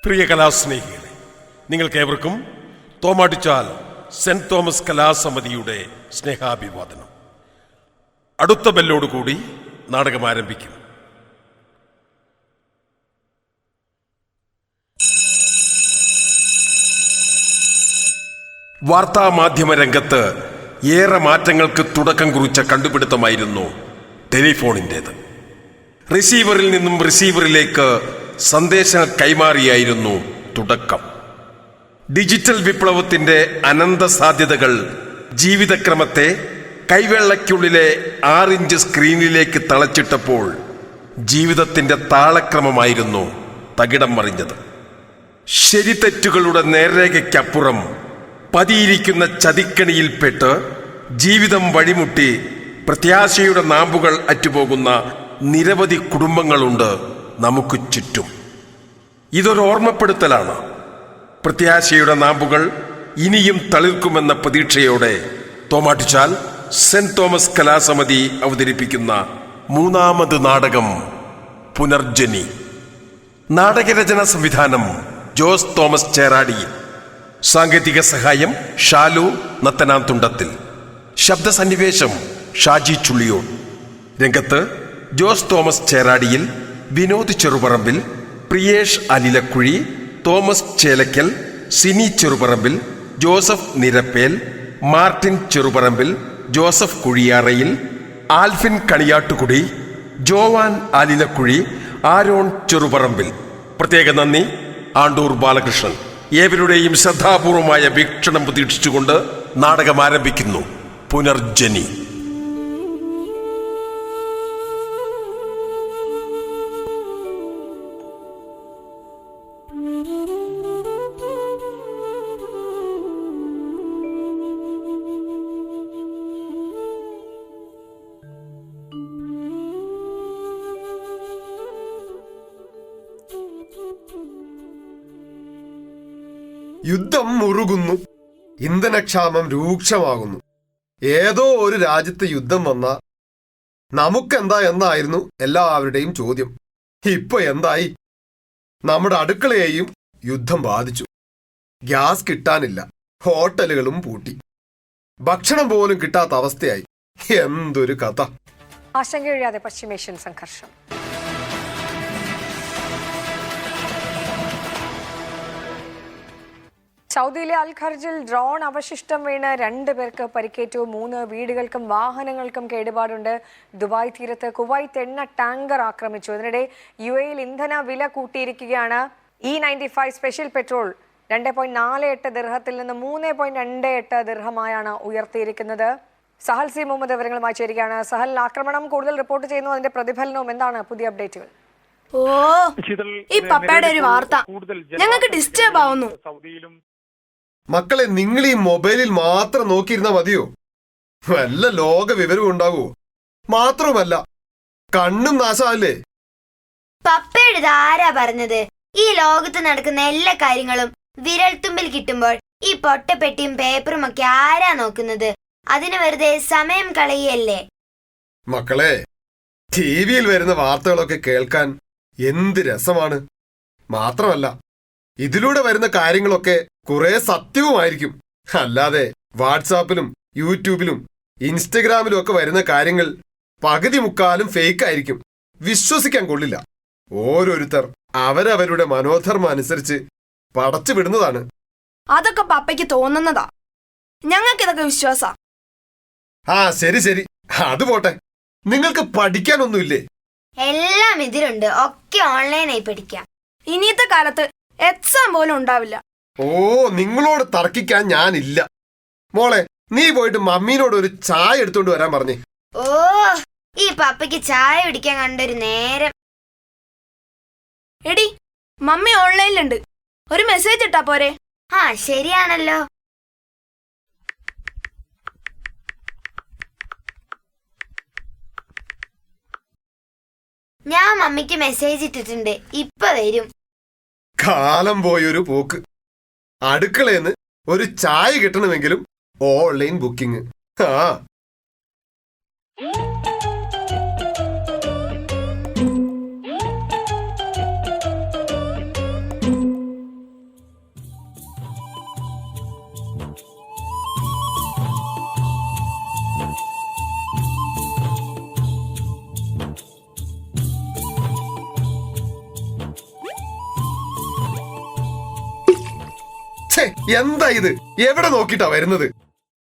പ്രിയ കലാസ്നേഹികളെ, നിങ്ങൾക്കേവർക്കും തോമാട്ടിച്ചാൽ saint Thomas കലാസമിതിയുടെ സ്നേഹാഭിവാദനം. അടുത്ത ബെല്ലോടുകൂടി നാടകം ആരംഭിക്കും. വാർത്താമാധ്യമ രംഗത്ത് ഏറെ മാറ്റങ്ങൾക്ക് തുടക്കം കുറിച്ച കണ്ടുപിടുത്തമായിരുന്നു ടെലിഫോണിൻ്റേത്. റിസീവറിൽ നിന്നും റിസീവറിലേക്ക് സന്ദേശങ്ങൾ കൈമാറിയായിരുന്നു തുടക്കം. ഡിജിറ്റൽ വിപ്ലവത്തിന്റെ അനന്ത സാധ്യതകൾ ജീവിതക്രമത്തെ കൈവെള്ളയ്ക്കുള്ളിലെ 6 ഇഞ്ച് സ്ക്രീനിലേക്ക് തളച്ചിട്ടപ്പോൾ ജീവിതത്തിന്റെ താളക്രമമായിരുന്നു തകിടം മറിഞ്ഞത്. ശരിതെറ്റുകളുടെ നേർരേഖയ്ക്കപ്പുറം പതിയിരിക്കുന്ന ചതിക്കണിയിൽപ്പെട്ട് ജീവിതം വഴിമുട്ടി പ്രത്യാശയുടെ നാമ്പുകൾ അറ്റുപോകുന്ന നിരവധി കുടുംബങ്ങളുണ്ട് നമുക്ക് ചുറ്റും. ഇതൊരു ഓർമ്മപ്പെടുത്തലാണ്. പ്രത്യാശയുടെ നാമ്പുകൾ ഇനിയും തളിർക്കുമെന്ന പ്രതീക്ഷയോടെ തോമാട്ടിച്ചാൽ സെന്റ് തോമസ് കലാസമിതി അവതരിപ്പിക്കുന്ന 3ാമത് നാടകം പുനർജനി. നാടകരചന സംവിധാനം ജോസ് തോമസ് ചേറാടി. സാങ്കേതിക സഹായം ഷാലു നത്തനാന്തുണ്ടത്തിൽ. ശബ്ദസന്നിവേശം ഷാജി ചുള്ളിയോൺ. രംഗത്ത് ജോസ് തോമസ് ചേറാടിയിൽ, വിനോദ് ചെറുപറമ്പിൽ, പ്രിയേഷ് അലിലക്കുഴി, തോമസ് ചേലക്കൽ, സിനി ചെറുപറമ്പിൽ, ജോസഫ് നിരപ്പേൽ, മാർട്ടിൻ ചെറുപറമ്പിൽ, ജോസഫ് കുഴിയാറയിൽ, ആൽഫിൻ കണിയാട്ടുകുടി, ജോവാൻ അലിലക്കുഴി, ആരോൺ ചെറുപറമ്പിൽ. പ്രത്യേക നന്ദി ആണ്ടൂർ ബാലകൃഷ്ണൻ. ഏവരുടെയും ശ്രദ്ധാപൂർവമായ വീക്ഷണം പ്രതീക്ഷിച്ചുകൊണ്ട് നാടകം ആരംഭിക്കുന്നു. പുനർജനി. യുദ്ധം മുറുകുന്നു. ഇന്ധനക്ഷാമം രൂക്ഷമാകുന്നു. ഏതോ ഒരു രാജ്യത്ത് യുദ്ധം വന്ന നമുക്കെന്താ എന്നായിരുന്നു എല്ലാവരുടെയും ചോദ്യം. ഇപ്പൊ എന്തായി? നമ്മുടെ അടുക്കളയെയും യുദ്ധം ബാധിച്ചു. ഗ്യാസ് കിട്ടാനില്ല. ഹോട്ടലുകളും പൂട്ടി. ഭക്ഷണം പോലും കിട്ടാത്ത അവസ്ഥയായി. എന്തൊരു കഥ! ആശങ്കയൊഴിയാതെ പശ്ചിമേഷ്യൻ സംഘർഷം. സൗദിയിലെ അൽ ഖർജിൽ ഡ്രോൺ അവശിഷ്ടം വീണ് 2 പേർക്ക് പരിക്കേറ്റു. 3 വീടുകൾക്കും വാഹനങ്ങൾക്കും കേടുപാടുണ്ട്. ദുബായ് തീരത്ത് കുവൈത്ത് എണ്ണ ടാങ്കർ ആക്രമിച്ചു. ഇതിനിടെ UAEയിൽ ഇന്ധന വില കൂട്ടിയിരിക്കുകയാണ്. E95 സ്പെഷ്യൽ പെട്രോൾ 2.48 ദിർഹത്തിൽ നിന്ന് 3.28 ദിർഹമായാണ് ഉയർത്തിയിരിക്കുന്നത്. സഹൽ സി മുഹമ്മദ് വിവരങ്ങളുമായി ചേരുകയാണ്. സഹൽ, ആക്രമണം കൂടുതൽ റിപ്പോർട്ട് ചെയ്യുന്നു. അതിന്റെ പ്രതിഫലനവും എന്താണ്? പുതിയ അപ്ഡേറ്റുകൾ? ഈ പപ്പയുടെ ഒരു വാർത്ത ഞങ്ങൾക്ക് ഡിസ്റ്റർബ് ആവുന്നു. മക്കളെ, നിങ്ങൾ ഈ മൊബൈലിൽ മാത്രം നോക്കിയിരുന്നാ മതിയോ? വല്ല ലോക വിവരവും ഉണ്ടാവോ? മാത്രമല്ല കണ്ണും നാശമല്ലേ? പപ്പയുടെ ആരാ പറഞ്ഞത്? ഈ ലോകത്ത് നടക്കുന്ന എല്ലാ കാര്യങ്ങളും വിരൽത്തുമ്പിൽ കിട്ടുമ്പോൾ ഈ പൊട്ടപ്പെട്ടിയും പേപ്പറും ഒക്കെ ആരാ നോക്കുന്നത്? അതിന് വെറുതെ സമയം കളയല്ലേ? മക്കളെ, ടിവിയിൽ വരുന്ന വാർത്തകളൊക്കെ കേൾക്കാൻ എന്ത് രസമാണ്. മാത്രമല്ല ഇതിലൂടെ വരുന്ന കാര്യങ്ങളൊക്കെ കുറെ സത്യവുമായിരിക്കും. അല്ലാതെ വാട്സാപ്പിലും യൂട്യൂബിലും ഇൻസ്റ്റഗ്രാമിലും ഒക്കെ വരുന്ന കാര്യങ്ങൾ പകുതി മുക്കാലും ഫേക്ക് ആയിരിക്കും. വിശ്വസിക്കാൻ കൊള്ളില്ല. ഓരോരുത്തർ അവരവരുടെ മനോധർമ്മം അനുസരിച്ച് പടച്ചു വിടുന്നതാണ്. അതൊക്കെ പപ്പയ്ക്ക് തോന്നുന്നതാ. ഞങ്ങൾക്കിതൊക്കെ വിശ്വാസ. ശരി ശരി, അത് പോട്ടെ. നിങ്ങൾക്ക് പഠിക്കാനൊന്നുമില്ലേ? എല്ലാം ഇതിലുണ്ട്. ഒക്കെ ഓൺലൈനായി പഠിക്കാം. ഇനിയത്തെ കാലത്ത് എക്സാം പോലും ഉണ്ടാവില്ല. നിങ്ങളോട് തർക്കിക്കാൻ ഞാനില്ല. മോളെ, നീ പോയിട്ട് മമ്മീനോട് ഒരു ചായ എടുത്തോണ്ട് വരാൻ പറഞ്ഞേ. ഈ പപ്പയ്ക്ക് ചായ കുടിക്കാൻ കണ്ടൊരു നേരം. എടി, മമ്മി ഓൺലൈനിലുണ്ട്. ഒരു മെസ്സേജ് ഇട്ടാ പോരെ? ശരിയാണല്ലോ. ഞാൻ മമ്മിക്ക് മെസ്സേജ് ഇട്ടിട്ടുണ്ട്. ഇപ്പൊ വരും. കാലം പോയൊരു പോക്ക്. അടുക്കളേന്ന് ഒരു ചായ കിട്ടണമെങ്കിലും ഓൺലൈൻ ബുക്കിംഗ്. എന്താ ഇത്? എവിടെ നോക്കിട്ടാ വരുന്നത്?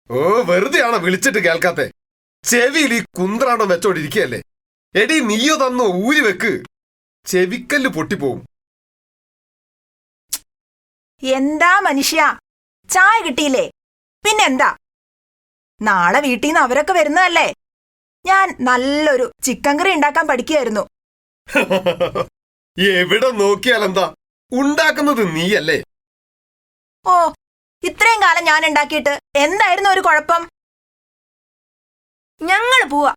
ഓ, വെറുതെയാണോ വിളിച്ചിട്ട് കേൾക്കാത്തെ? ചെവിയിൽ ഈ കുന്ത്രാണ്ടം വെച്ചോണ്ടിരിക്കുകയല്ലേ? എടി, നീയോ തന്നോ ഊരി വെക്ക്, ചെവിക്കല്ല് പൊട്ടിപ്പോവും. എന്താ മനുഷ്യ, ചായ കിട്ടിയില്ലേ? പിന്നെന്താ? നാളെ വീട്ടിൽ നിന്ന് അവരൊക്കെ വരുന്നതല്ലേ. ഞാൻ നല്ലൊരു ചിക്കൻ കറി ഉണ്ടാക്കാൻ പഠിക്കുകയായിരുന്നു. എവിടെ നോക്കിയാലെന്താ, ഉണ്ടാക്കുന്നത് നീയല്ലേ? ഓ, ഇത്രയും കാലം ഞാൻ ഉണ്ടാക്കിയിട്ട് എന്തായിരുന്നു ഒരു കുഴപ്പം? ഞങ്ങള് പോവാ.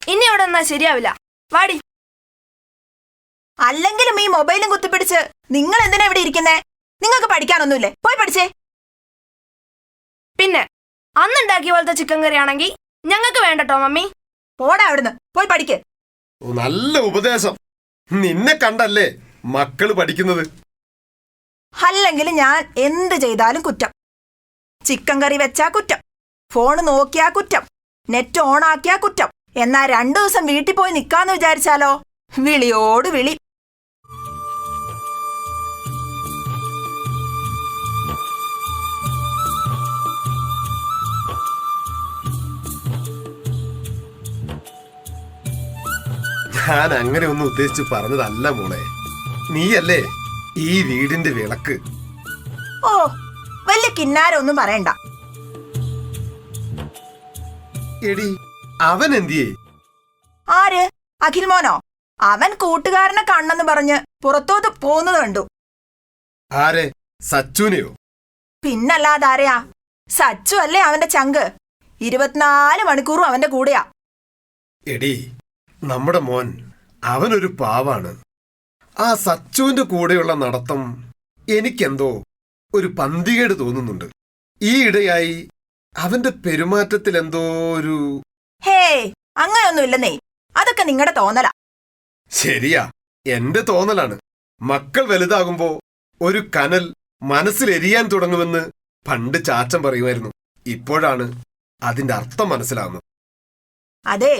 ഇനി അവിടെ നിന്നാ ശരിയാവില്ല. വാടി. അല്ലെങ്കിലും ഈ മൊബൈലും കുത്തിപ്പിടിച്ച് നിങ്ങൾ എന്തിനാ ഇവിടെ ഇരിക്കുന്നേ? നിങ്ങൾക്ക് പഠിക്കാനൊന്നുമില്ലേ? പോയി പഠിച്ചേ. പിന്നെ അന്നുണ്ടാക്കിയ പോലത്തെ ചിക്കൻ കറി ആണെങ്കിൽ ഞങ്ങൾക്ക് വേണ്ടട്ടോ മമ്മി. പോടാ അവിടുന്ന്, പോയി പഠിക്ക്. ഓ, നല്ല ഉപദേശം. നിന്നെ കണ്ടല്ലേ മക്കള് പഠിക്കുന്നത്. അല്ലെങ്കിൽ ഞാൻ എന്ത് ചെയ്താലും കുറ്റം. ചിക്കൻ കറി വെച്ചാ കുറ്റം, ഫോണ് നോക്കിയാ കുറ്റം, നെറ്റ് ഓണാക്കിയാ കുറ്റം. എന്നാ 2 ദിവസം വീട്ടിൽ പോയി നിക്കാന്ന് വിചാരിച്ചാലോ, വിളിയോട് വിളി. ഞാൻ അങ്ങനെ ഒന്നും ഉദ്ദേശിച്ച് പറഞ്ഞതല്ല മോളെ. നീയല്ലേ ഈ വീടിന്റെ വിളക്ക്. ഓ, വലിയ കിന്നാരൊന്നും പറയണ്ട. എടി, അവൻ എന്തിയേ? ആര്? അഖിൽ മോനോ? അവൻ കൂട്ടുകാരനെ കണ്ണെന്ന് പറഞ്ഞ് പുറത്തോട്ട് പോകുന്നത് കണ്ടു. ആരെ? സച്ചുനെയോ? പിന്നല്ലാതാരെയാ, സച്ചു അല്ലേ അവന്റെ ചങ്ക്. 24 മണിക്കൂറും അവന്റെ കൂടെയാ. എടി, നമ്മുടെ മോൻ അവനൊരു പാവാണ്. ആ സച്ചുവിന്റെ കൂടെയുള്ള നടത്തം എനിക്കെന്തോ ഒരു പന്തികേട് തോന്നുന്നുണ്ട്. ഈ ഇടയായി അവന്റെ പെരുമാറ്റത്തിൽ എന്തോ ഒരു... ഹേ, അങ്ങനെയൊന്നുമില്ലെന്നേ. അതൊക്കെ നിങ്ങളുടെ തോന്നലാ. ശരിയാ, എന്റെ തോന്നലാണ്. മക്കൾ വലുതാകുമ്പോ ഒരു കനൽ മനസ്സിലെരിയാൻ തുടങ്ങുമെന്ന് പണ്ട് ചാച്ചൻ പറയുമായിരുന്നു. ഇപ്പോഴാണ് അതിന്റെ അർത്ഥം മനസ്സിലാവുന്നത്. അതെ,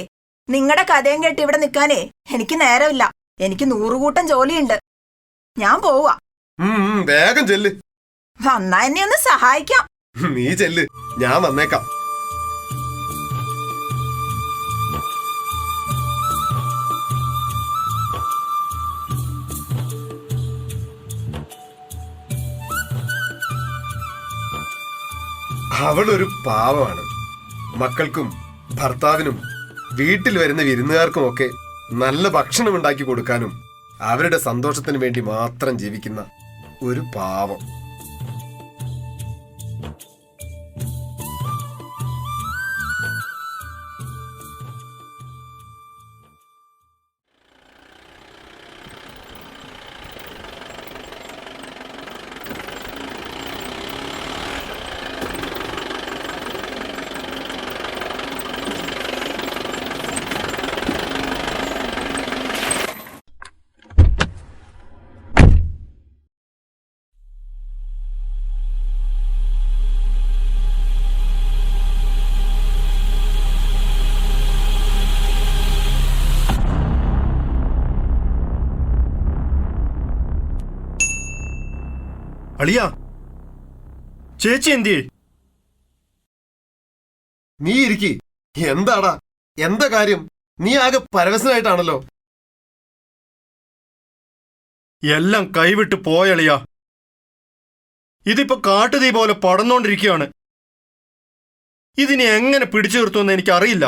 നിങ്ങളുടെ കഥയും കേട്ട് ഇവിടെ നിൽക്കാനേ എനിക്ക് നേരമില്ല. എനിക്ക് 100 കൂട്ടം ജോലിയുണ്ട്. ഞാൻ പോവാ. വേഗം ചെല്ല്. വന്നാ എന്നെ ഒന്ന് സഹായിക്കാം. നീ ചെല്ല്, ഞാൻ വന്നേക്കാം. അവളൊരു പാവമാണ്. മക്കൾക്കും ഭർത്താവിനും വീട്ടിൽ വരുന്ന വിരുന്നുകാർക്കുമൊക്കെ നല്ല ഭക്ഷണം ഉണ്ടാക്കി കൊടുക്കാനും അവരുടെ സന്തോഷത്തിന് വേണ്ടി മാത്രം ജീവിക്കുന്ന ഒരു പാവം. അളിയാ, ചേച്ചി എന്തിയേ? നീ ഇരിക്കി. എന്താടാ, എന്താ കാര്യം? നീ ആകെ പരവശനായിട്ടാണല്ലോ. എല്ലാം കൈവിട്ട് പോയളിയാ. ഇതിപ്പോ കാട്ടുതീ പോലെ പടർന്നോണ്ടിരിക്കുകയാണ്. ഇതിനെ എങ്ങനെ പിടിച്ചു നിർത്തുമെന്ന് എനിക്കറിയില്ല.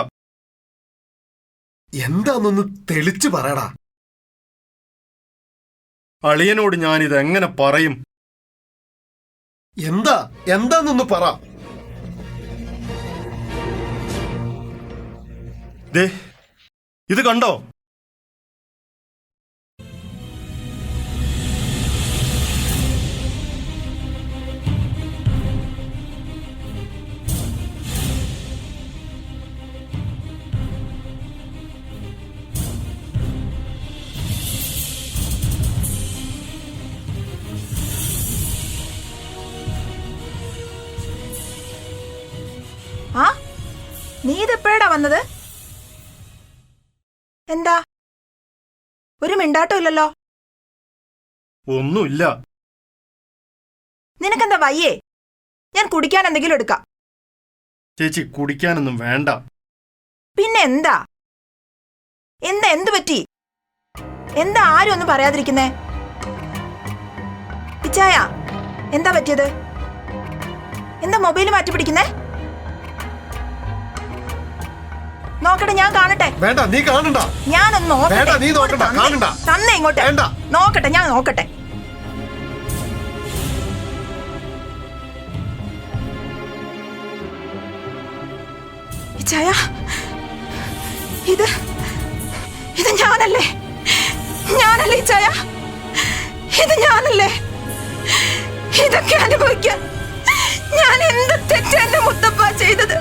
എന്താന്നൊന്ന് തെളിച്ചു പറയടാ. അളിയനോട് ഞാനിത് എങ്ങനെ പറയും? എന്താന്നൊന്ന് പറ. ദേ, ഇത് കണ്ടോ? ആ, നീ ഇതെപ്പോഴാ വന്നത്? എന്താ, ഒരു മിണ്ടാട്ടം ഇല്ലല്ലോ. ഒന്നുമില്ല. നിനക്കെന്താ വയ്യേ? ഞാൻ കുടിക്കാൻ എന്തെങ്കിലും എടുക്കാം. ചേച്ചി കുടിക്കാനൊന്നും വേണ്ട. പിന്നെ എന്താ എന്താ എന്തു പറ്റി? എന്താ ആരും ഒന്നും പറയാതിരിക്കുന്നേ? പിച്ചായ, എന്താ പറ്റിയത്? എന്താ മൊബൈൽ മാറ്റി പിടിക്കുന്നേ? നോക്കട്ടെ, ഞാൻ കാണട്ടെ. വേണ്ട, നീ കാണണ്ട. ഞാനൊന്ന് വേണ്ട, നീ നോക്കണ്ട, കാണണ്ട. തന്നെ ഇങ്ങോട്ട്. വേണ്ട. നോക്കട്ടെ, ഞാൻ നോക്കട്ടെ. പിച്ചായ, ഇത് ഞാനല്ലേ? ഞാനല്ലേ ഇച്ചായ? ഇത് ഞാനല്ലേ? ഇതൊക്കെ അനുഭവിക്കാൻ ഞാൻ എന്ത് തെറ്റാ എന്റെ മുത്തപ്പ ചെയ്തത്?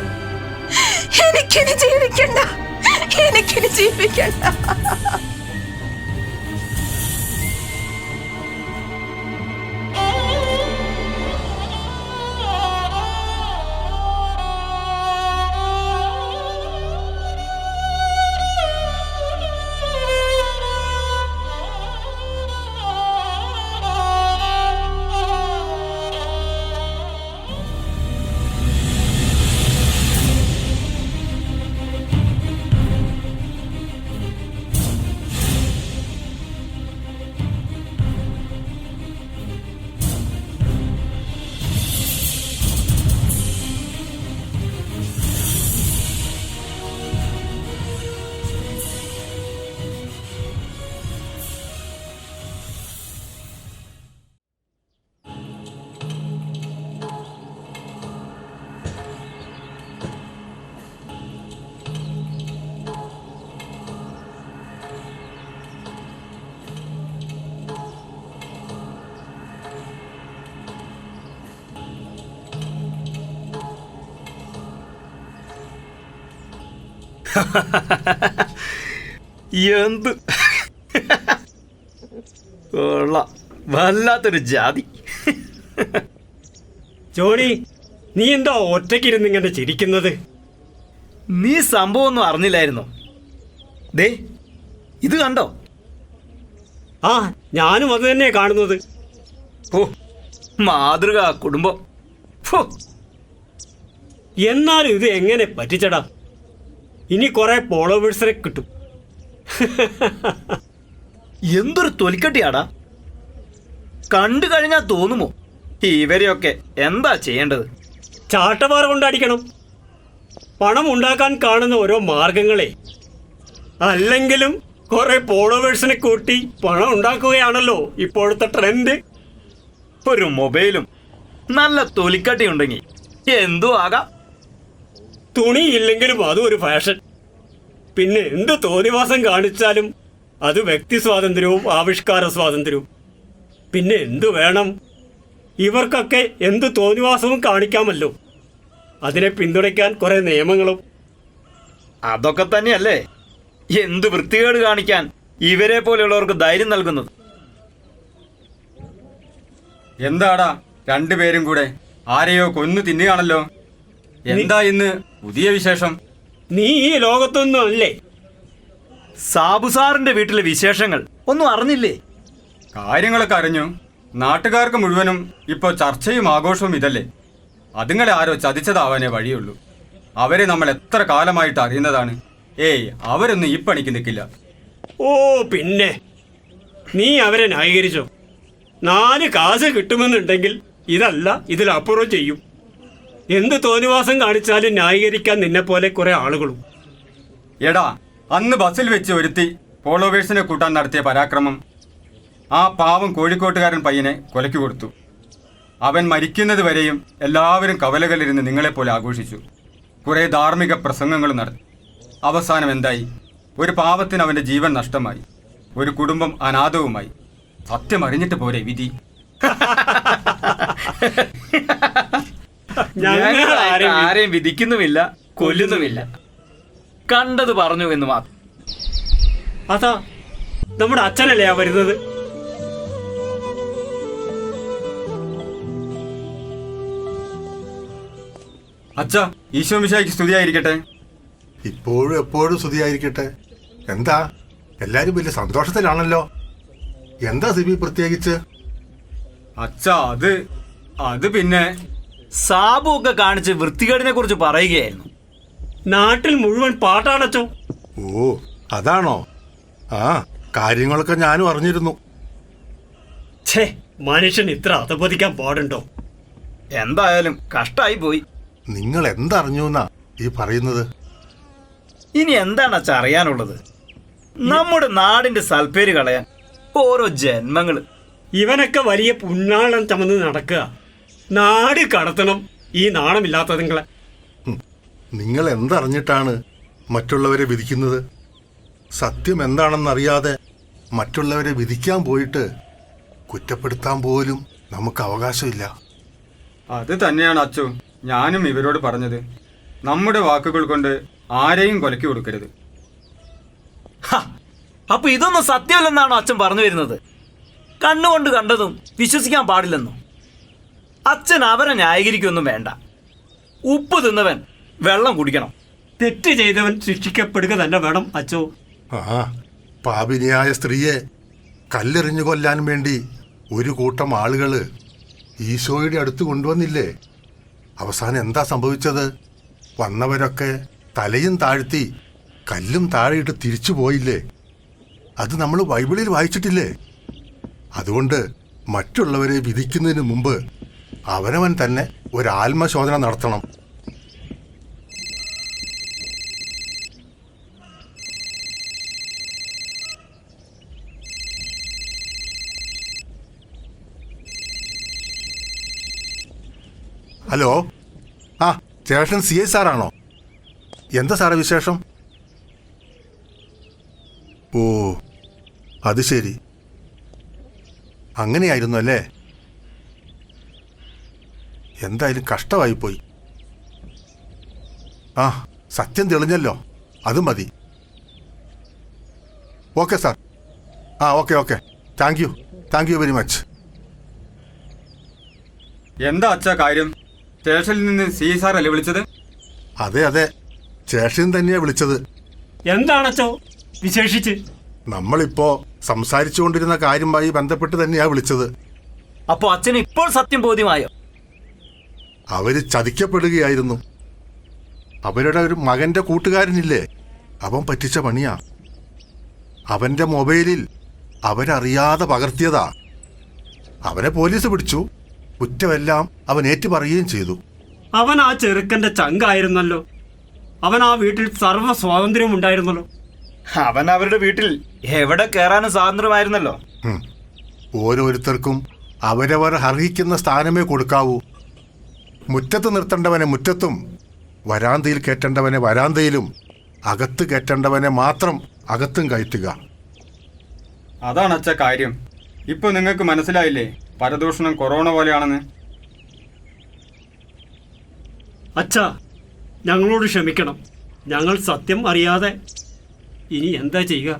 എനിക്കിനി ജീവിക്കണ്ട, എനിക്കിനി ജീവിക്കണ്ട. എന്ത് കൊള്ളാം, വല്ലാത്തൊരു ജാതി. ജോണി, നീ എന്താ ഒറ്റയ്ക്കിരുന്ന് ഇങ്ങനെ ചിരിക്കുന്നത്? നീ സംഭവം ഒന്നും അറിഞ്ഞില്ലായിരുന്നോ? ദേ ഇത് കണ്ടോ? ആ, ഞാനും അത് തന്നെയാ കാണുന്നത്. ഓ, മാതൃകാ കുടുംബം. ഫോ, എന്നാലും ഇത് എങ്ങനെ പറ്റിച്ചടാ? ഇനി കുറെ ഫോളോവേഴ്സിനെ കിട്ടും. എന്തൊരു തൊലിക്കട്ടിയാടാ. കണ്ടു കഴിഞ്ഞാൽ തോന്നുമോ ഇവരെയൊക്കെ എന്താ ചെയ്യേണ്ടത്? ചാട്ടവാറ കൊണ്ടടിക്കണം. പണം ഉണ്ടാക്കാൻ കാണുന്ന ഓരോ മാർഗങ്ങളെ. അല്ലെങ്കിലും കുറെ ഫോളോവേഴ്സിനെ കൂട്ടി പണം ഉണ്ടാക്കുകയാണല്ലോ ഇപ്പോഴത്തെ ട്രെൻഡ്. ഒരു മൊബൈലും നല്ല തൊലിക്കട്ടി ഉണ്ടെങ്കിൽ എന്തോ ആകാം. തുണിയില്ലെങ്കിലും അതും ഒരു ഫാഷൻ. പിന്നെ എന്ത് തോന്നിവാസം കാണിച്ചാലും അത് വ്യക്തി സ്വാതന്ത്ര്യവും ആവിഷ്കാര സ്വാതന്ത്ര്യവും. പിന്നെ എന്തു വേണം? ഇവർക്കൊക്കെ എന്ത് തോന്നിവാസവും കാണിക്കാമല്ലോ. അതിനെ പിന്തുണയ്ക്കാൻ കുറെ നിയമങ്ങളും. അതൊക്കെ തന്നെയല്ലേ എന്ത് വൃത്തികേട് കാണിക്കാൻ ഇവരെ പോലെയുള്ളവർക്ക് ധൈര്യം നൽകുന്നത്. എന്താടാ രണ്ടുപേരും കൂടെ ആരെയോ കൊന്നു തിന്നുകയാണല്ലോ. എന്താ ഇന്ന് പുതിയ വിശേഷം? നീ ഈ ലോകത്തൊന്നും അല്ലേ? സാബു സാറിന്റെ വീട്ടിലെ വിശേഷങ്ങൾ ഒന്നും അറിഞ്ഞില്ലേ? കാര്യങ്ങളൊക്കെ അറിഞ്ഞു. നാട്ടുകാർക്ക് മുഴുവനും ഇപ്പൊ ചർച്ചയും ആഘോഷവും ഇതല്ലേ. അതുങ്ങളെ ആരോ ചതിച്ചതാവാനേ വഴിയുള്ളൂ. അവരെ നമ്മൾ എത്ര കാലമായിട്ട് അറിയുന്നതാണ്. ഏയ്, അവരൊന്നും ഈ പണിക്ക് നിൽക്കില്ല. ഓ പിന്നെ നീ അവരെ ന്യായീകരിച്ചോ? 4 കാശ് കിട്ടുമെന്നുണ്ടെങ്കിൽ ഇതല്ല ഇതിലപ്പുറം ചെയ്യും. എന്ത് തോന്നിവാസം കാണിച്ചാലും ന്യായീകരിക്കാൻ നിന്നെപ്പോലെ കുറെ ആളുകളും. എടാ, അന്ന് ബസ്സിൽ വെച്ച് ഒരുത്തി ഫോളോവേഴ്സിനെ കൂട്ടാൻ നടത്തിയ പരാക്രമം ആ പാവം കോഴിക്കോട്ടുകാരൻ പയ്യനെ കൊലയ്ക്ക് കൊടുത്തു. അവൻ മരിക്കുന്നത് വരെയും എല്ലാവരും കവലകളിലിരുന്ന് നിങ്ങളെപ്പോലെ ആഘോഷിച്ചു. കുറെ ധാർമ്മിക പ്രസംഗങ്ങൾ നടത്തി. അവസാനം എന്തായി? ഒരു പാവത്തിന് അവന്റെ ജീവൻ നഷ്ടമായി. ഒരു കുടുംബം അനാഥവുമായി. സത്യം അറിഞ്ഞിട്ട് പോരെ വിധി. ഞങ്ങൾ ആരെയും വിധിക്കുന്നുമില്ല, കൊല്ലുന്നുമില്ല. കണ്ടത് പറഞ്ഞു എന്ന് മാത്രം. അതാ നമ്മുടെ അച്ഛനല്ലേ ആ വരുന്നത്? അച്ഛാ, ഈശോ മിശിഹായ്ക്ക് സ്തുതിയായിരിക്കട്ടെ. ഇപ്പോഴും എപ്പോഴും സ്തുതിയായിരിക്കട്ടെ. എന്താ എല്ലാരും വലിയ സന്തോഷത്തിലാണല്ലോ. എന്താ സിബി പ്രത്യേകിച്ച്? അച്ഛാ, അത് പിന്നെ സാബു ഒക്കെ കാണിച്ച് വൃത്തികേടിനെ കുറിച്ച് പറയുകയായിരുന്നു. നാട്ടിൽ മുഴുവൻ പാട്ടാണച്ചോ. ഓ അതാണോ? ആ കാര്യങ്ങളൊക്കെ ഞാനും അറിഞ്ഞിരുന്നു. ഛേ, മനുഷ്യൻ ഇത്ര അധപതിക്കാൻ പാടുണ്ടോ? എന്തായാലും കഷ്ടായി പോയി. നിങ്ങൾ എന്തറിഞ്ഞു എന്നാ ഈ പറയുന്നത്? ഇനി എന്താണ് അച്ഛാ അറിയാനുള്ളത്? നമ്മുടെ നാടിന്റെ സൽപ്പേര് കളയാൻ ഓരോ ജന്മങ്ങള്. ഇവനൊക്കെ വലിയ പുന്നാളം ചമന്ന് നടക്കുക. നാട് കടത്തണം ഈ നാണമില്ലാത്തതുങ്ങളെ. നിങ്ങൾ എന്തറിഞ്ഞിട്ടാണ് മറ്റുള്ളവരെ വിധിക്കുന്നത്? സത്യം എന്താണെന്നറിയാതെ മറ്റുള്ളവരെ വിധിക്കാൻ പോയിട്ട് കുറ്റപ്പെടുത്താൻ പോലും നമുക്ക് അവകാശമില്ല. അത് തന്നെയാണ് അച്ചു ഞാനും ഇവരോട് പറഞ്ഞത്. നമ്മുടെ വാക്കുകൾ കൊണ്ട് ആരെയും കൊലക്കി കൊടുക്കരുത്. അപ്പൊ ഇതൊന്നും സത്യമല്ലെന്നാണോ അച്ഛൻ പറഞ്ഞു വരുന്നത്? കണ്ണുകൊണ്ട് കണ്ടതും വിശ്വസിക്കാൻ പാടില്ലെന്നോ? അച്ഛൻ അവരെ ന്യായീകരിക്കൊന്നും വേണ്ട. ഉപ്പ് തിന്നവൻ വെള്ളം കുടിക്കണം. തെറ്റ് ചെയ്തവൻ ശിക്ഷിക്കപ്പെടുക തന്നെ വേണം അച്ചോ. ആ പാപിനിയായ സ്ത്രീയെ കല്ലെറിഞ്ഞു കൊല്ലാൻ വേണ്ടി ഒരു കൂട്ടം ആളുകൾ ഈശോയുടെ അടുത്ത് കൊണ്ടുവന്നില്ലേ? അവസാനം എന്താ സംഭവിച്ചത്? വന്നവരൊക്കെ തലയും താഴ്ത്തി കല്ലും താഴെയിട്ട് തിരിച്ചു പോയില്ലേ? അത് നമ്മൾ ബൈബിളിൽ വായിച്ചിട്ടില്ലേ? അതുകൊണ്ട് മറ്റുള്ളവരെ വിധിക്കുന്നതിന് മുമ്പ് അവനവൻ തന്നെ ഒരു ആത്മശോധന നടത്തണം. ഹലോ, ആ സ്റ്റേഷൻ CI സാറാണോ? എന്താ സാറേ വിശേഷം? ഓ അത് ശരി, അങ്ങനെയായിരുന്നു അല്ലേ? എന്തായാലും കഷ്ടമായിപ്പോയി. ആ സത്യം തെളിഞ്ഞല്ലോ, അത് മതി. Okay sir. ആ okay thank you very much. എന്താ അച്ഛാ കാര്യം? സ്റ്റേഷനിൽ നിന്ന് CI സാറല്ലേ വിളിച്ചത്? അതെ സ്റ്റേഷൻ തന്നെയാ വിളിച്ചത്. എന്താണച്ചോ വിശേഷിച്ച്? നമ്മളിപ്പോ സംസാരിച്ചുകൊണ്ടിരുന്ന കാര്യവുമായി ബന്ധപ്പെട്ട് തന്നെയാ വിളിച്ചത്. അപ്പൊ അച്ഛന് ഇപ്പോൾ സത്യം ബോധ്യമായോ? അവര് ചതിക്കപ്പെടുകയായിരുന്നു. അവരുടെ ഒരു മകന്റെ കൂട്ടുകാരനില്ലേ, അവൻ പറ്റിച്ച പണിയാ. അവന്റെ മൊബൈലിൽ അവരറിയാതെ പകർത്തിയതാ. അവനെ പോലീസ് പിടിച്ചു. കുറ്റമെല്ലാം അവൻ ഏറ്റുപറയുകയും ചെയ്തു. അവൻ ആ ചെറുക്കന്റെ ചങ്കായിരുന്നല്ലോ. അവൻ ആ വീട്ടിൽ സർവ്വ സ്വാതന്ത്ര്യവും ഉണ്ടായിരുന്നല്ലോ. അവൻ അവരുടെ വീട്ടിൽ എവിടെ കയറാനും സ്വാതന്ത്ര്യമായിരുന്നല്ലോ. ഓരോരുത്തർക്കും അവരവർ അർഹിക്കുന്ന സ്ഥാനമേ കൊടുക്കാവൂ. മുറ്റത്ത് നിർത്തേണ്ടവനെ മുറ്റത്തും, വരാന്തയിൽ കയറ്റേണ്ടവനെ വരാന്തയിലും, അകത്ത് കയറ്റേണ്ടവനെ മാത്രം അകത്തും കയറ്റുക. അതാണ് അച്ഛാ കാര്യം. ഇപ്പൊ നിങ്ങൾക്ക് മനസ്സിലായില്ലേ പരദൂഷണം കൊറോണ പോലെയാണെന്ന്? അച്ഛാ, ഞങ്ങളോട് ക്ഷമിക്കണം. ഞങ്ങൾ സത്യം അറിയാതെ ഇനി എന്താ ചെയ്യുക?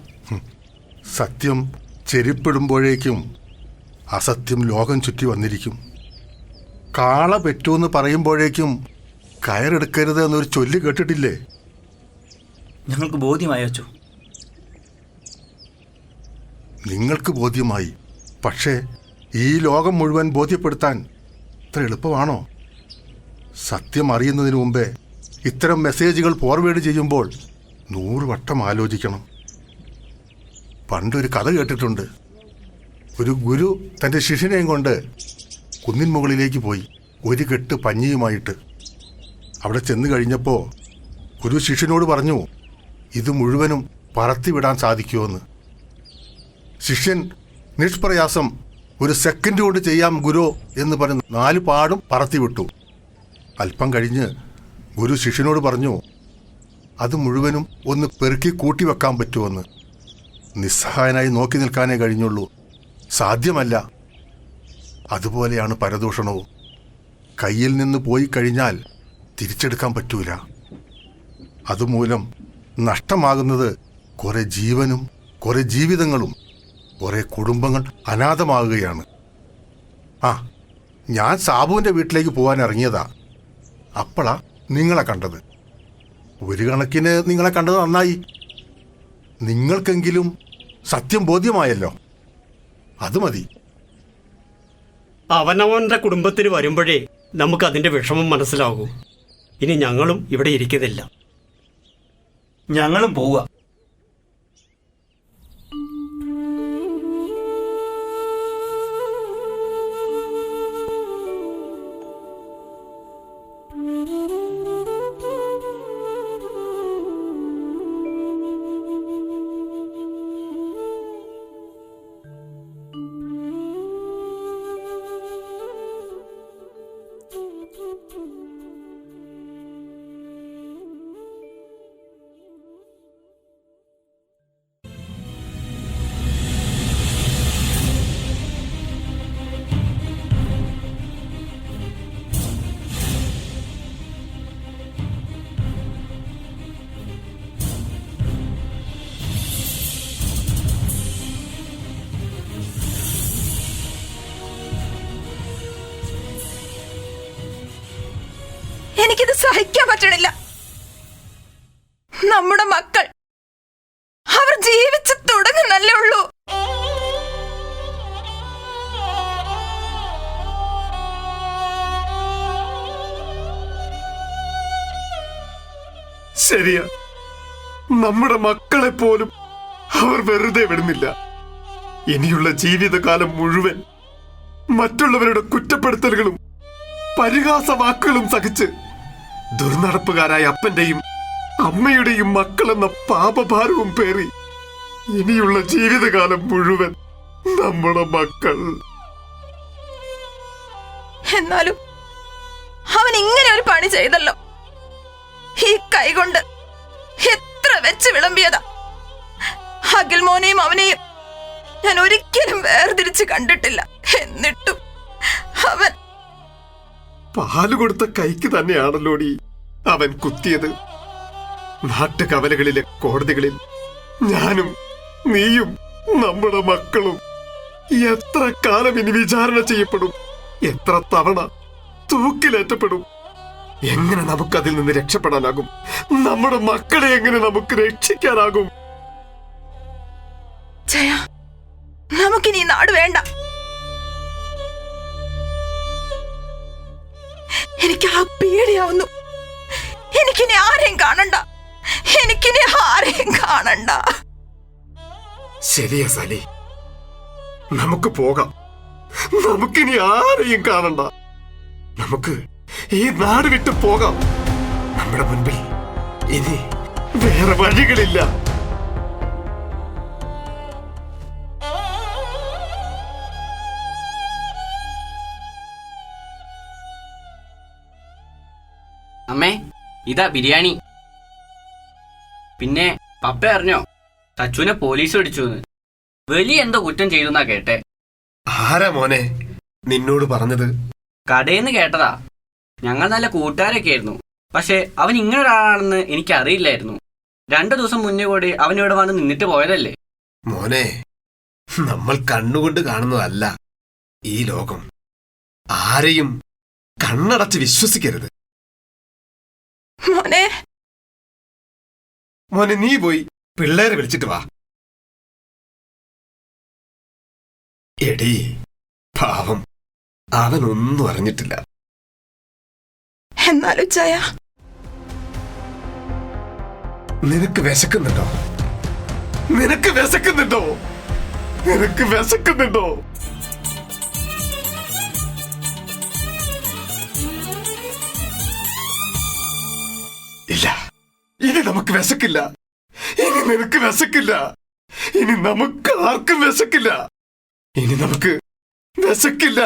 സത്യം ചെരിപ്പിടുമ്പോഴേക്കും അസത്യം ലോകം ചുറ്റി വന്നിരിക്കും. കാള പെറ്റൂന്ന് പറയുമ്പോഴേക്കും കയറെടുക്കരുത് എന്നൊരു ചൊല്ല് കേട്ടിട്ടില്ലേ? ഞങ്ങൾക്ക് ബോധ്യമായോ അച്ചു? നിങ്ങൾക്ക് ബോധ്യമായി. പക്ഷേ ഈ ലോകം മുഴുവൻ ബോധ്യപ്പെടുത്താൻ ഇത്ര എളുപ്പമാണോ? സത്യം അറിയുന്നതിന് മുമ്പേ ഇത്തരം മെസ്സേജുകൾ ഫോർവേഡ് ചെയ്യുമ്പോൾ 100 വട്ടം ആലോചിക്കണം. പണ്ടൊരു കഥ കേട്ടിട്ടുണ്ട്. ഒരു ഗുരു തൻ്റെ ശിഷ്യനെയും കൊണ്ട് കുന്നിൻ മുകളിലേക്ക് പോയി, ഒരു കെട്ട് പഞ്ഞിയുമായിട്ട്. അവിടെ ചെന്ന് കഴിഞ്ഞപ്പോൾ ഗുരു ശിഷ്യനോട് പറഞ്ഞു, ഇത് മുഴുവനും പറത്തിവിടാൻ സാധിക്കുമെന്ന്. ശിഷ്യൻ നിഷ്പ്രയാസം ഒരു സെക്കൻഡ് കൊണ്ട് ചെയ്യാം ഗുരു എന്ന് പറഞ്ഞ് 4 പാടും പറത്തിവിട്ടു. അല്പം കഴിഞ്ഞ് ഗുരു ശിഷ്യനോട് പറഞ്ഞു, അത് മുഴുവനും ഒന്ന് പെറുക്കി കൂട്ടി വെക്കാൻ പറ്റുമെന്ന്. നിസ്സഹായനായി നോക്കി നിൽക്കാനേ കഴിഞ്ഞുള്ളൂ. സാധ്യമല്ല. അതുപോലെയാണ് പരദൂഷണവും. കയ്യിൽ നിന്ന് പോയി കഴിഞ്ഞാൽ തിരിച്ചെടുക്കാൻ പറ്റൂല. അതുമൂലം നഷ്ടമാകുന്നത് കുറെ ജീവനും കുറെ ജീവിതങ്ങളും കുറെ കുടുംബങ്ങൾ അനാഥമാകുകയാണ്. ആ ഞാൻ സാബുവിൻ്റെ വീട്ടിലേക്ക് പോകാൻ ഇറങ്ങിയതാ. അപ്പോഴാ നിങ്ങളെ കണ്ടത്. ഒരു കണക്കിന് നിങ്ങളെ കണ്ടത് നന്നായി. നിങ്ങൾക്കെങ്കിലും സത്യം ബോധ്യമായല്ലോ, അത് മതി. അവനവന്റെ കുടുംബത്തിന് വരുമ്പോഴേ നമുക്കതിൻ്റെ വിഷമം മനസ്സിലാകൂ. ഇനി ഞങ്ങളും ഇവിടെ ഇരിക്കുന്നില്ല. ഞങ്ങളും പോവുക. എനിക്കിത് സഹിക്കാൻ പറ്റണില്ല. നമ്മുടെ മക്കൾ അവർ ജീവിച്ചു തുടങ്ങുന്നല്ലേ ഉള്ളൂ. ശരിയാ, നമ്മുടെ മക്കളെ പോലും അവർ വെറുതെ വിടുന്നില്ല. ഇനിയുള്ള ജീവിതകാലം മുഴുവൻ മറ്റുള്ളവരുടെ കുറ്റപ്പെടുത്തലുകളും പരിഹാസവാക്കുകളും സഹിച്ച് ദുർനടപ്പുകാരായ അപ്പന്റെയും അമ്മയുടെയും മക്കളെന്ന പാപഭാരവും പേറി ഇനിയുള്ള ജീവിതകാലം മുഴുവൻ നമ്മുടെ മക്കൾ. എന്നാലും അവൻ ഇങ്ങനെ ഒരു പണി ചെയ്തല്ലോ. ഈ കൈകൊണ്ട് എത്ര വെച്ച് വിളമ്പിയതാ. അഖിൽമോനെയും അവനെയും ഞാൻ ഒരിക്കലും വേർതിരിച്ച് കണ്ടിട്ടില്ല. എന്നിട്ടും അവൻ പാല് കൊടുത്ത കൈക്ക് തന്നെയാണല്ലോടി അവൻ കുത്തിയത്. നാട്ടുകവലകളിലെ കോടതികളിൽ ഞാനും നീയും നമ്മുടെ മക്കളും എത്ര കാലം ഇനി വിചാരണ ചെയ്യപ്പെടും, എത്ര തവണ തൂക്കിലേറ്റപ്പെടും. എങ്ങനെ നമുക്കതിൽ നിന്ന് രക്ഷപ്പെടാനാകും? നമ്മുടെ മക്കളെ എങ്ങനെ നമുക്ക് രക്ഷിക്കാനാകും? ജയ, നമുക്കിനി ഈ നാട് വേണ്ട. എനിക്ക് ആ പേടിയാവുന്നു. എനിക്കിനി ആരെയും കാണണ്ട. എനിക്കിനി ആരെയും കാണണ്ട. ശരിയാ സലി, നമുക്ക് പോകാം. നമുക്കിനി ആരെയും കാണണ്ട. നമുക്ക് ഈ നാട് വിട്ടു പോകാം. നമ്മുടെ മുൻപിൽ ഇനി വേറെ വഴികളില്ല. അമ്മേ, ഇതാ ബിരിയാണി. പിന്നെ പപ്പ അറിഞ്ഞോ സച്ചുവിനെ പോലീസ് പിടിച്ചു? വലിയ എന്തോ കുറ്റം ചെയ്തെന്നാ കേട്ടെ. ആരാ മോനെ നിന്നോട് പറഞ്ഞത്? കടയിന്ന് കേട്ടതാ. ഞങ്ങൾ നല്ല കൂട്ടുകാരൊക്കെ ആയിരുന്നു. പക്ഷെ അവൻ ഇങ്ങനെ ഒരാളാണെന്ന് എനിക്കറിയില്ലായിരുന്നു. 2 ദിവസം മുന്നേ കൂടി അവൻ ഇവിടെ വന്ന് നിന്നിട്ട് പോയതല്ലേ. മോനെ, നമ്മൾ കണ്ണുകൊണ്ട് കാണുന്നതല്ല ഈ ലോകം. ആരെയും കണ്ണടച്ച് വിശ്വസിക്കരുത്. മോനെ, മോനെ നീ പോയി പിള്ളേരെ വിളിച്ചിട്ട് വാ. എടീ പാവം, അവനൊന്നും അറിഞ്ഞിട്ടില്ല. എന്നാലും ജയ, നിനക്ക് വിശക്കുന്നുണ്ടോ? നിനക്ക് വിശക്കുന്നുണ്ടോ? നിനക്ക് വിശക്കുന്നുണ്ടോ? ഇല്ല, ഇനി നമുക്ക് വിശക്കില്ല. ഇനി നിനക്ക് വിശക്കില്ല. ഇനി നമുക്ക് ആർക്കും വിശക്കില്ല. ഇനി നമുക്ക് വിശക്കില്ല.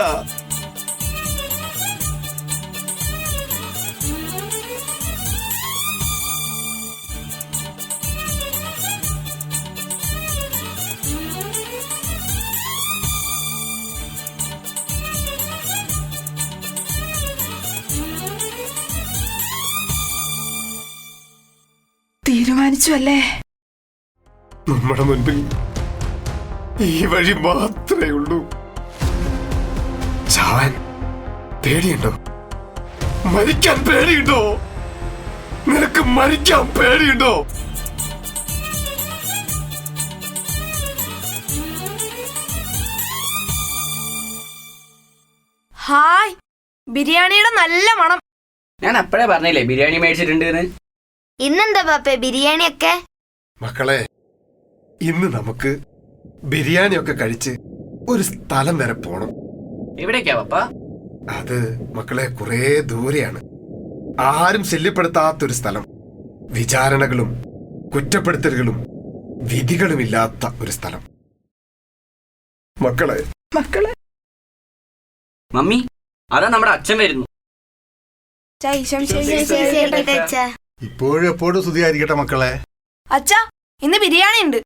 തീരുമാനിച്ചു അല്ലേ? നമ്മുടെ മുൻപിൽ ഈ വഴി മാത്രമേ ഉള്ളൂ. ചാവാൻ പേടിയുണ്ടോ? മരിക്കാൻ പേടിയുണ്ടോ? നിനക്ക് മരിക്കാൻ പേടിയുണ്ടോ? ഹായ്, ബിരിയാണിയുടെ നല്ല മണം. ഞാൻ അപ്പഴേ പറഞ്ഞില്ലേ ബിരിയാണി മേടിച്ചിട്ടുണ്ട്. ഇന്നെന്താ പപ്പേ ബിരിയാണിയൊക്കെ? മക്കളെ, ഇന്ന് നമുക്ക് ബിരിയാണിയൊക്കെ കഴിച്ച് ഒരു സ്ഥലം വരെ പോണം. എവിടേക്കാ പപ്പ? അത് മക്കളെ കുറേ ദൂരെയാണ്. ആരും ശല്യപ്പെടുത്താത്തൊരു സ്ഥലം. വിചാരണകളും കുറ്റപ്പെടുത്തലുകളും വിധികളുമില്ലാത്ത ഒരു സ്ഥലം. മക്കളെ മക്കളെ മമ്മി, അതാ നമ്മുടെ അച്ഛൻ വരുന്നു. ഇപ്പോഴും എപ്പോഴും സ്തുതിയായിരിക്കട്ടെ മക്കളെ. അച്ഛാ, ഇന്ന് ബിരിയാണി ഉണ്ട്.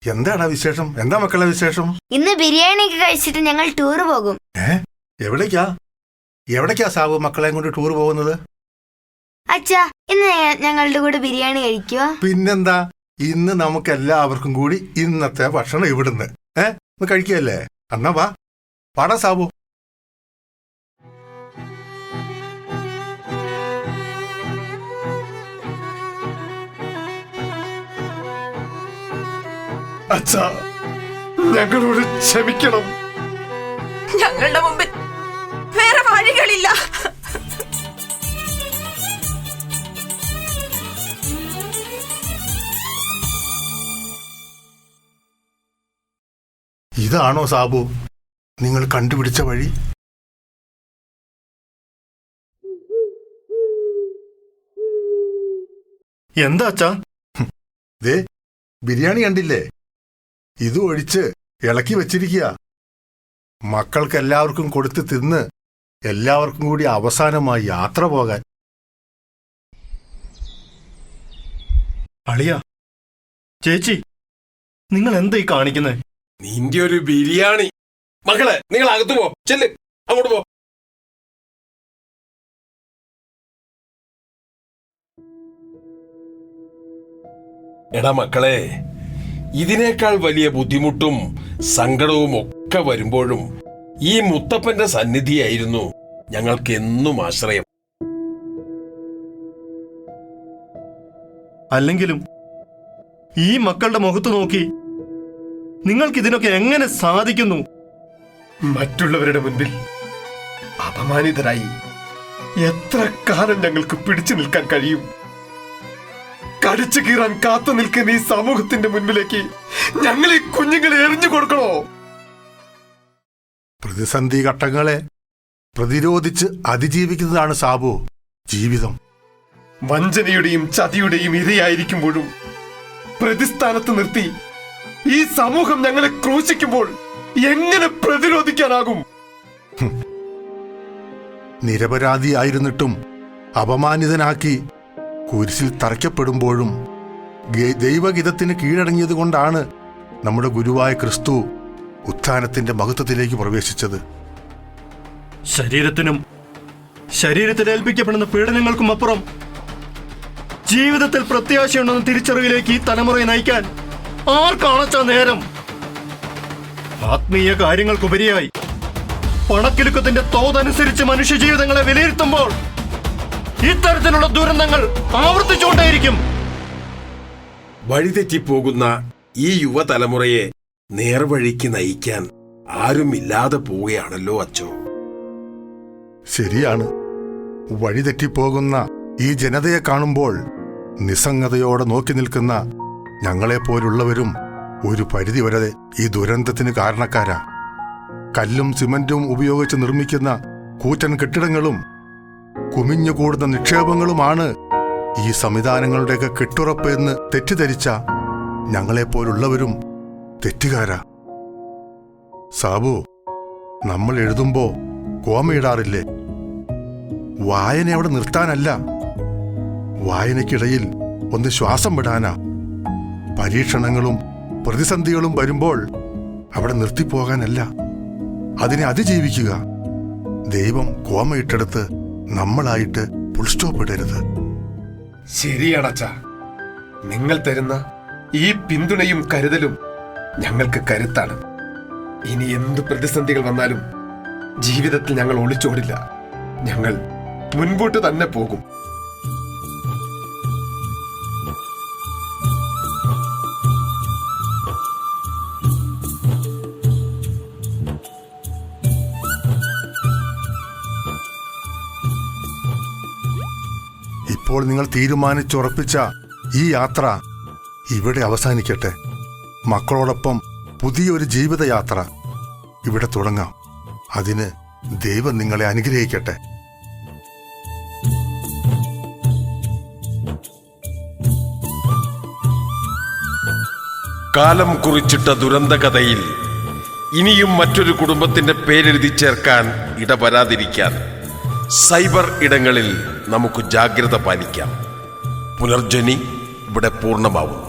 എന്താടാ വിശേഷം? എന്താ മക്കളെ വിശേഷം? ഇന്ന് ബിരിയാണിയൊക്കെ കഴിച്ചിട്ട് ഞങ്ങൾ ടൂർ പോകും. എവിടേക്കാ സാബു മക്കളെ കൊണ്ട് ടൂർ പോകുന്നത്? അച്ഛാ, ഇന്ന് ഞങ്ങളുടെ കൂടെ ബിരിയാണി കഴിക്കുവോ? പിന്നെന്താ, ഇന്ന് നമുക്ക് എല്ലാവർക്കും കൂടി ഇന്നത്തെ ഭക്ഷണം ഇവിടുന്ന് കഴിക്കല്ലേ? എന്നാ വാടാ സാബു. അച്ഛാ, ഞങ്ങളോട് ക്ഷമിക്കണം. ഞങ്ങളുടെ മുമ്പിൽ വേറെ വഴികളില്ല. ഇതാണോ സാബു നിങ്ങൾ കണ്ടുപിടിച്ച വഴി? എന്താ അച്ഛാ? ദേ ബിരിയാണി കണ്ടില്ലേ? ഇത് ഒഴിച്ച് ഇളക്കി വെച്ചിരിക്കുക. മക്കൾക്ക് എല്ലാവർക്കും കൊടുത്ത് തിന്ന് എല്ലാവർക്കും കൂടി അവസാനമായി യാത്ര പോകാൻ. അളിയ, ചേച്ചി, നിങ്ങൾ എന്താ ഈ കാണിക്കുന്നത്? നിന്റെ ഒരു ബിരിയാണി. മക്കളെ, നിങ്ങൾ അകത്ത് പോ, ചെല്ല്, അങ്ങോട്ട് പോ. എടാ മക്കളെ, ഇതിനേക്കാൾ വലിയ ബുദ്ധിമുട്ടും സങ്കടവും ഒക്കെ വരുമ്പോഴും ഈ മുത്തപ്പന്റെ സന്നിധിയായിരുന്നു ഞങ്ങൾക്ക് എന്നും ആശ്രയം. അല്ലെങ്കിലും ഈ മക്കളുടെ മുഖത്ത് നോക്കി നിങ്ങൾക്ക് ഇതിനൊക്കെ എങ്ങനെ സാധിക്കുന്നു? മറ്റുള്ളവരുടെ മുൻപിൽ അപമാനിതരായി എത്ര കാലം ഞങ്ങൾക്ക് പിടിച്ചു നിൽക്കാൻ കഴിയും? കടിച്ചു കീറാൻ കാത്തു നിൽക്കുന്ന ഈ സമൂഹത്തിന്റെ മുൻപിലേക്ക് ഞങ്ങൾ ഈ കുഞ്ഞുങ്ങളെ എറിഞ്ഞു കൊടുക്കണോ? പ്രതിസന്ധി ഘട്ടങ്ങളെ പ്രതിരോധിച്ച് അതിജീവിക്കുന്നതാണ് സാബു ജീവിതം. വഞ്ചനയുടെയും ചതിയുടെയും ഇരയായിരിക്കുമ്പോഴും പ്രതിസ്ഥാനത്ത് നിർത്തി ഈ സമൂഹം ഞങ്ങളെ ക്രൂശിക്കുമ്പോൾ എങ്ങനെ പ്രതിരോധിക്കാനാകും? നിരപരാധിയായിരുന്നിട്ടും അപമാനിതനാക്കി കുരിശിൽ തറയ്ക്കപ്പെടുമ്പോഴും ദൈവഗീതത്തിന് കീഴടങ്ങിയതുകൊണ്ടാണ് നമ്മുടെ ഗുരുവായ ക്രിസ്തു ഉത്ഥാനത്തിന്റെ മഹത്വത്തിലേക്ക് പ്രവേശിച്ചത്. ശരീരത്തിൽ ഏൽപ്പിക്കപ്പെടുന്ന പീഡനങ്ങൾക്കും അപ്പുറം ജീവിതത്തിൽ പ്രത്യാശയുണ്ടെന്ന തിരിച്ചറിവിലേക്ക് ഈ തലമുറയെ നയിക്കാൻ ആർക്കാണച്ച നേരം? ആത്മീയ കാര്യങ്ങൾക്കുപരിയായി പണക്കിലുക്കത്തിന്റെ തോതനുസരിച്ച് മനുഷ്യജീവിതങ്ങളെ വിലയിരുത്തുമ്പോൾ ഇത്തരത്തിലുള്ള ദുരന്തങ്ങൾ ആവർത്തിച്ചുകൊണ്ടേയിരിക്കും. വഴിതെറ്റിപ്പോകുന്ന ഈ യുവതലമുറയെ നേർവഴിക്ക് നയിക്കാൻ ആരുമില്ലാതെ പോവുകയാണല്ലോ അച്ചോ. ശരിയാണ്. വഴിതെറ്റിപ്പോകുന്ന ഈ ജനതയെ കാണുമ്പോൾ നിസ്സംഗതയോടെ നോക്കി നിൽക്കുന്ന ഞങ്ങളെപ്പോലുള്ളവരും ഒരു പരിധിവരെ ഈ ദുരന്തത്തിന് കാരണക്കാരാ. കല്ലും സിമന്റും ഉപയോഗിച്ച് നിർമ്മിക്കുന്ന കൂറ്റൻ കെട്ടിടങ്ങളും കുമിഞ്ഞുകൂടുന്ന നിക്ഷേപങ്ങളുമാണ് ഈ സംവിധാനങ്ങളുടെയൊക്കെ കെട്ടുറപ്പ് എന്ന് തെറ്റിദ്ധരിച്ച ഞങ്ങളെപ്പോലുള്ളവരും തെറ്റുകാരാ. സാബു, നമ്മൾ എഴുതുമ്പോ കോമയിടാറില്ലേ? വായന അവിടെ നിർത്താനല്ല, വായനയ്ക്കിടയിൽ ഒന്ന് ശ്വാസം വിടാനാ. പരീക്ഷണങ്ങളും പ്രതിസന്ധികളും വരുമ്പോൾ അവിടെ നിർത്തിപ്പോകാനല്ല, അതിനെ അതിജീവിക്കുക. ദൈവം കോമയിട്ടെടുത്ത് നമ്മളായിട്ട് ഫുൾ സ്റ്റോപ്പ് ഇടരുത്. ശരിയാണച്ചാ. നിങ്ങൾ തരുന്ന ഈ പിന്തുണയും കരുതലും ഞങ്ങൾക്ക് കരുത്താണ്. ഇനി എന്ത് പ്രതിസന്ധികൾ വന്നാലും ജീവിതത്തിൽ ഞങ്ങൾ ഒളിച്ചോടില്ല. ഞങ്ങൾ മുൻപോട്ട് തന്നെ പോകും. ഇപ്പോൾ നിങ്ങൾ തീരുമാനിച്ചുറപ്പിച്ച ഈ യാത്ര ഇവിടെ അവസാനിക്കട്ടെ. മക്കളോടൊപ്പം പുതിയൊരു ജീവിതയാത്ര ഇവിടെ തുടങ്ങാം. അതിന് ദൈവം നിങ്ങളെ അനുഗ്രഹിക്കട്ടെ. കാലം കുറിച്ചിട്ട ദുരന്തകഥയിൽ ഇനിയും മറ്റൊരു കുടുംബത്തിന്റെ പേരെഴുതി ചേർക്കാൻ ഇടവരാതിരിക്കാൻ സൈബർ ഇടങ്ങളിൽ നമുക്ക് ജാഗ്രത പാലിക്കാം. പുനർജനി ഇവിടെ പൂർണ്ണമാവുന്നു.